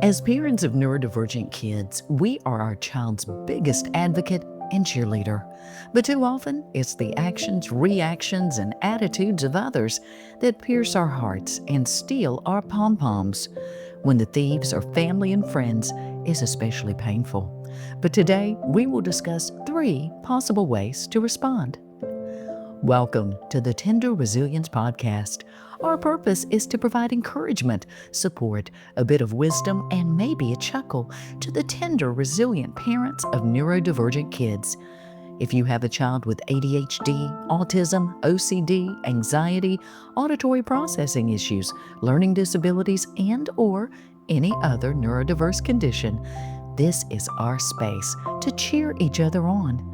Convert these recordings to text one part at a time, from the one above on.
As parents of neurodivergent kids, we are our child's biggest advocate and cheerleader. But too often, it's the actions, reactions, and attitudes of others that pierce our hearts and steal our pom-poms. When the thieves are family and friends, is especially painful. But today, we will discuss 3 possible ways to respond. Welcome to the Tender Resilience Podcast. Our purpose is to provide encouragement, support, a bit of wisdom, and maybe a chuckle to the tender, resilient parents of neurodivergent kids. If you have a child with ADHD, autism, OCD, anxiety, auditory processing issues, learning disabilities, and/or any other neurodiverse condition, this is our space to cheer each other on.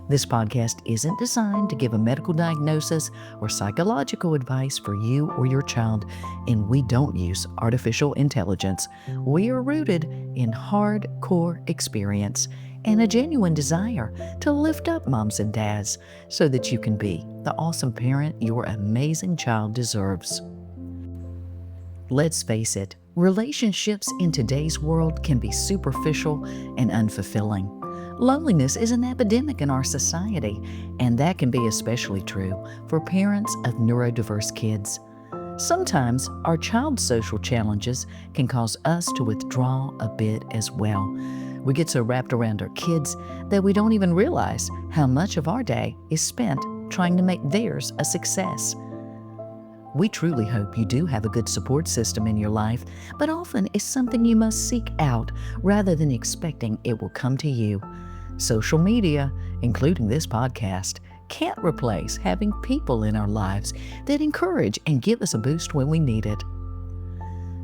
This podcast isn't designed to give a medical diagnosis or psychological advice for you or your child, and we don't use artificial intelligence. We are rooted in hardcore experience and a genuine desire to lift up moms and dads so that you can be the awesome parent your amazing child deserves. Let's face it, relationships in today's world can be superficial and unfulfilling. Loneliness is an epidemic in our society, and that can be especially true for parents of neurodiverse kids. Sometimes our child's social challenges can cause us to withdraw a bit as well. We get so wrapped around our kids that we don't even realize how much of our day is spent trying to make theirs a success. We truly hope you do have a good support system in your life, but often it's something you must seek out rather than expecting it will come to you. Social media, including this podcast, can't replace having people in our lives that encourage and give us a boost when we need it.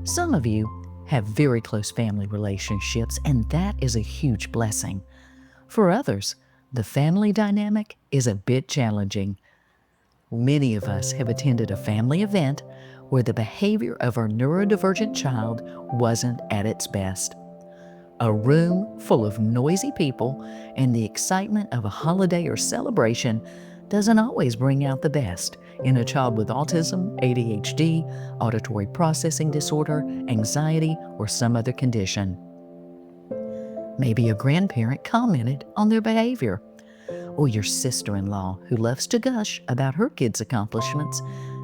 Some of you have very close family relationships, and that is a huge blessing. For others, the family dynamic is a bit challenging. Many of us have attended a family event where the behavior of our neurodivergent child wasn't at its best. A room full of noisy people and the excitement of a holiday or celebration doesn't always bring out the best in a child with autism, ADHD, auditory processing disorder, anxiety, or some other condition. Maybe a grandparent commented on their behavior, or your sister-in-law, who loves to gush about her kids' accomplishments,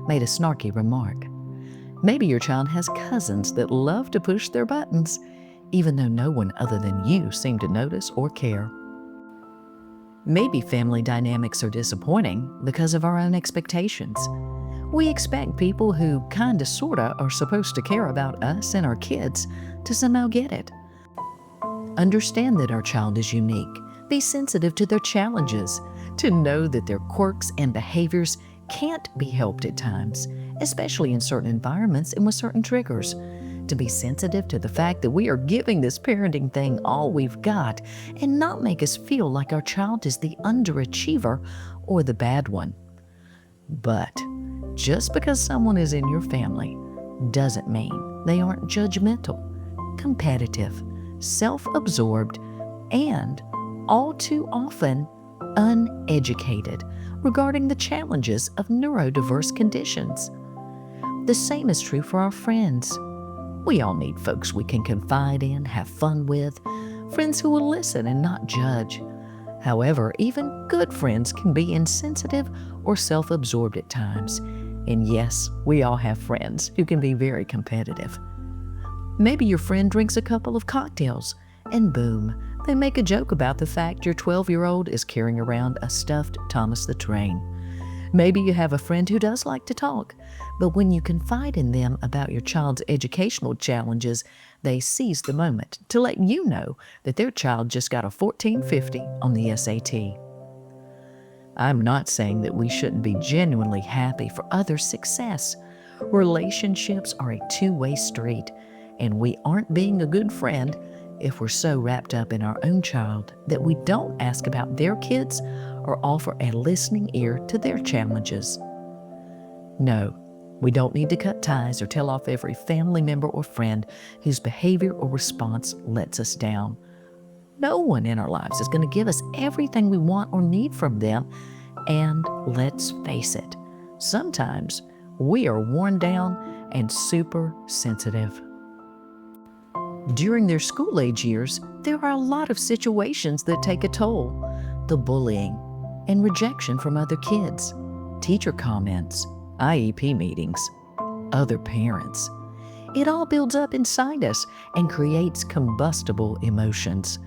made a snarky remark. Maybe your child has cousins that love to push their buttons, even though no one other than you seem to notice or care. Maybe family dynamics are disappointing because of our own expectations. We expect people who kinda sorta are supposed to care about us and our kids to somehow get it. Understand that our child is unique. Be sensitive to their challenges, to know that their quirks and behaviors can't be helped at times, especially in certain environments and with certain triggers. To be sensitive to the fact that we are giving this parenting thing all we've got and not make us feel like our child is the underachiever or the bad one. But just because someone is in your family doesn't mean they aren't judgmental, competitive, self-absorbed, and all too often uneducated regarding the challenges of neurodiverse conditions. The same is true for our friends. We all need folks we can confide in, have fun with, friends who will listen and not judge. However, even good friends can be insensitive or self-absorbed at times. And yes, we all have friends who can be very competitive. Maybe your friend drinks a couple of cocktails, and boom, they make a joke about the fact your 12-year-old is carrying around a stuffed Thomas the Train. Maybe you have a friend who does like to talk, but when you confide in them about your child's educational challenges, they seize the moment to let you know that their child just got a 1450 on the SAT. I'm not saying that we shouldn't be genuinely happy for others' success. Relationships are a two-way street, and we aren't being a good friend if we're so wrapped up in our own child that we don't ask about their kids or offer a listening ear to their challenges. No, we don't need to cut ties or tell off every family member or friend whose behavior or response lets us down. No one in our lives is going to give us everything we want or need from them, and let's face it, sometimes we are worn down and super sensitive. During their school-age years, there are a lot of situations that take a toll. The bullying and rejection from other kids, teacher comments, IEP meetings, other parents. It all builds up inside us and creates combustible emotions.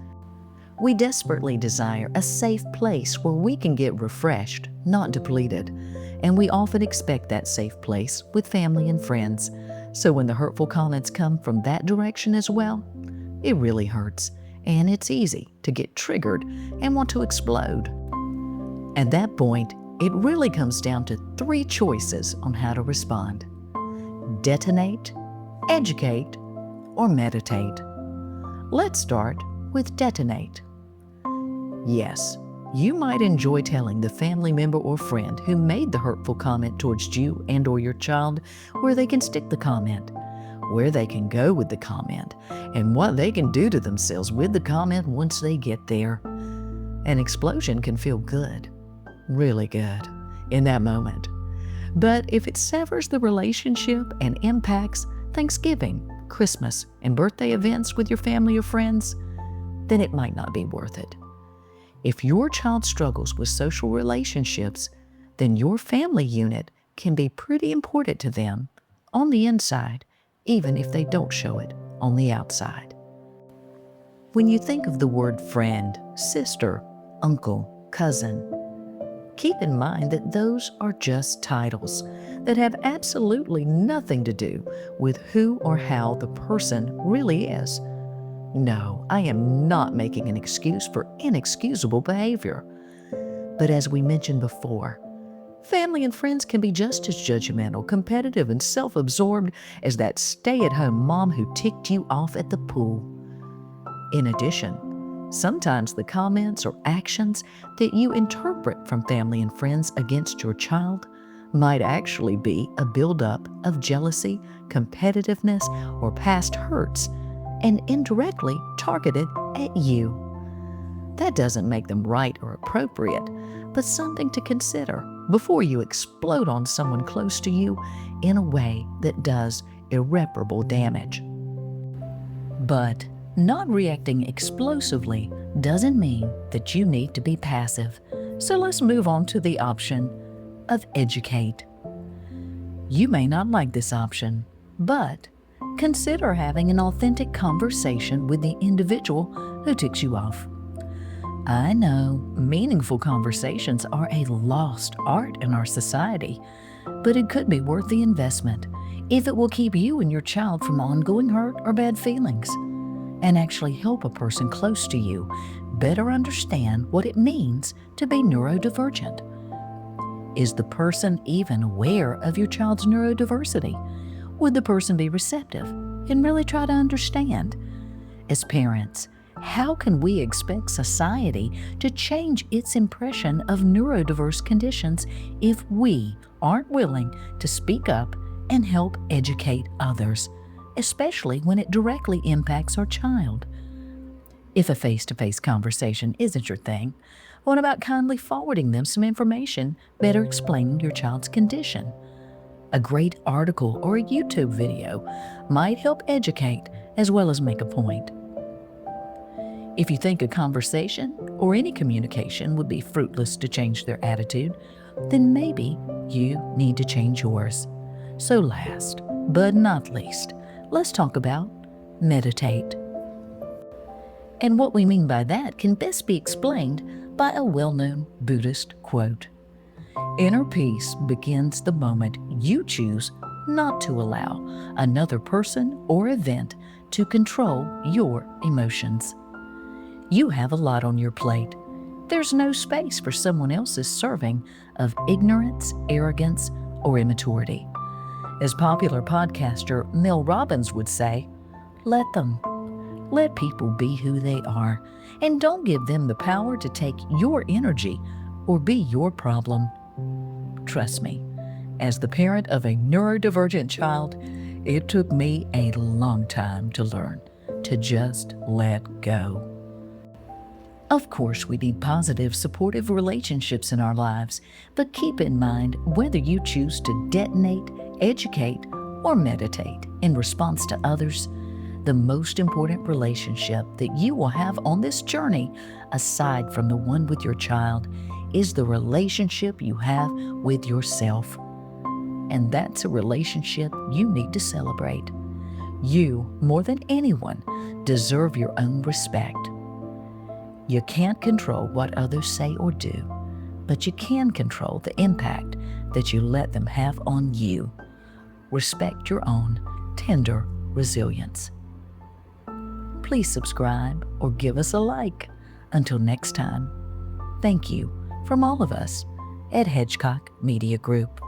We desperately desire a safe place where we can get refreshed, not depleted. And we often expect that safe place with family and friends. So when the hurtful comments come from that direction as well, it really hurts. And it's easy to get triggered and want to explode. At that point, it really comes down to 3 choices on how to respond: detonate, educate, or meditate. Let's start with detonate. Yes, you might enjoy telling the family member or friend who made the hurtful comment towards you and or your child where they can stick the comment, where they can go with the comment, and what they can do to themselves with the comment once they get there. An explosion can feel good, really good, in that moment. But if it severs the relationship and impacts Thanksgiving, Christmas, and birthday events with your family or friends, then it might not be worth it. If your child struggles with social relationships, then your family unit can be pretty important to them on the inside, even if they don't show it on the outside. When you think of the word friend, sister, uncle, cousin, keep in mind that those are just titles that have absolutely nothing to do with who or how the person really is. No, I am not making an excuse for inexcusable behavior. But as we mentioned before, family and friends can be just as judgmental, competitive, and self-absorbed as that stay-at-home mom who ticked you off at the pool. In addition, sometimes the comments or actions that you interpret from family and friends against your child might actually be a buildup of jealousy, competitiveness, or past hurts, and indirectly targeted at you. That doesn't make them right or appropriate, but something to consider before you explode on someone close to you in a way that does irreparable damage. But not reacting explosively doesn't mean that you need to be passive. So let's move on to the option of educate. You may not like this option, but consider having an authentic conversation with the individual who ticks you off. I know meaningful conversations are a lost art in our society, but it could be worth the investment if it will keep you and your child from ongoing hurt or bad feelings, and actually help a person close to you better understand what it means to be neurodivergent. Is the person even aware of your child's neurodiversity? Would the person be receptive and really try to understand? As parents, how can we expect society to change its impression of neurodiverse conditions if we aren't willing to speak up and help educate others, especially when it directly impacts our child? If a face-to-face conversation isn't your thing, what about kindly forwarding them some information better explaining your child's condition? A great article or a YouTube video might help educate as well as make a point. If you think a conversation or any communication would be fruitless to change their attitude, then maybe you need to change yours. So last but not least, let's talk about meditate. And what we mean by that can best be explained by a well-known Buddhist quote. Inner peace begins the moment you choose not to allow another person or event to control your emotions. You have a lot on your plate. There's no space for someone else's serving of ignorance, arrogance, or immaturity. As popular podcaster Mel Robbins would say, let them. Let people be who they are, and don't give them the power to take your energy or be your problem. Trust me, as the parent of a neurodivergent child, it took me a long time to learn to just let go. Of course, we need positive, supportive relationships in our lives, but keep in mind whether you choose to detonate, educate, or meditate in response to others, The most important relationship that you will have on this journey, aside from the one with your child, is the relationship you have with yourself. And that's a relationship you need to celebrate. You, more than anyone, deserve your own respect. You can't control what others say or do, but you can control the impact that you let them have on you. Respect your own tender resilience. Please subscribe or give us a like. Until next time, thank you from all of us at Hedgecock Media Group.